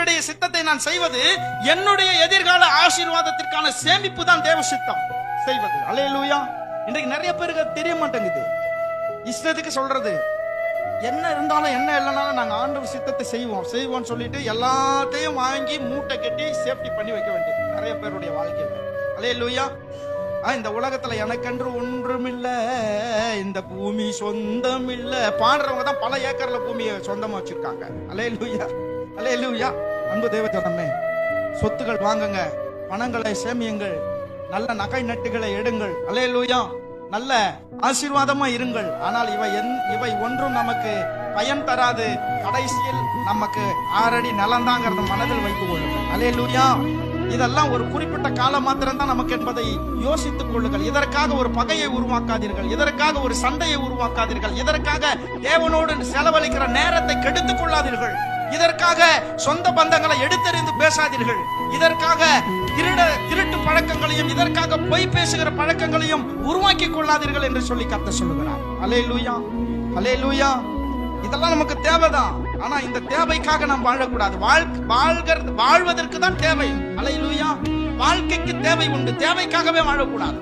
தகப்பனுடைய சித்தத்தை நான் செய்வது என்னுடைய எதிர்கால ஆசீர்வாதத்திற்கான சேமிப்பு தான் தேவ சித்தம் செய்வது. அல்லேலூயா. இன்றைக்கு நிறைய பேருக்கு தெரிய மாட்டேங்குது. இஷ்டத்துக்கு சொல்றது, என்ன இருந்தாலும் என்ன இல்லைனாலும் நாங்க ஆண்டவர் சித்தத்தை செய்வோம் சொல்லிட்டு எல்லாத்தையும் வாங்கி மூட்டை கட்டி சேஃப்டி பண்ணி வைக்க வேண்டியது நிறைய பேருடைய வாழ்க்கையில. அல்லேலூயா. இந்த உலகத்துல எனக்கென்று ஒன்றுமில்ல, இந்த பூமி சொந்தம் இல்ல. பாடுறவங்க தான் பல ஏக்கர்ல பூமியை சொந்தமா வச்சிருக்காங்க. அல்லேலூயா, அல்லேலூயா. அன்பு தேவஜனமே, சொத்துக்கள் வாங்குங்க, பணங்களை சேமியுங்கள், நல்ல நகை நட்டுகளை எடுங்கள். அல்லேலூயா. நல்ல ஆசீர்வாதமா இருங்கள். ஆனால் இவை ஒன்றும் நமக்கு பயன் தராது. கடைசியில் நமக்கு 6 அடி நலந்தாங்கிறத மனதில் வைத்துக் கொள்ளுங்கள். அல்லேலூயா. இதெல்லாம் ஒரு குறிப்பிட்ட காலம் மாத்திரம் தான் நமக்கு என்பதை யோசித்துக் கொள்ளுங்கள். இதற்காக ஒரு பகையை உருவாக்காதீர்கள், இதற்காக ஒரு சண்டையை உருவாக்காதீர்கள், இதற்காக தேவனோடு செலவழிக்கிற நேரத்தை கெடுத்துக் கொள்ளாதீர்கள், இதற்காக சொந்த பந்தங்களை எடுத்தறிந்து பேசாதீர்கள், இதற்காக திருட்டு பழக்கங்களையும் இதற்காக பொய் பேசுகிற பழக்கங்களையும் உருவாக்கி கொள்ளாதீர்கள் என்று சொல்லி கர்த்தர் சொல்லுகிறார். அல்லேலூயா, அல்லேலூயா. இதெல்லாம் நமக்கு தேவைதான். ஆனா இந்த தேவைக்காக நாம் வாழக்கூடாது. வாழ்வதற்கு தான் தேவை. அல்லேலூயா. வாழ்க்கைக்கு தேவை உண்டு, தேவைக்காகவே வாழக்கூடாது.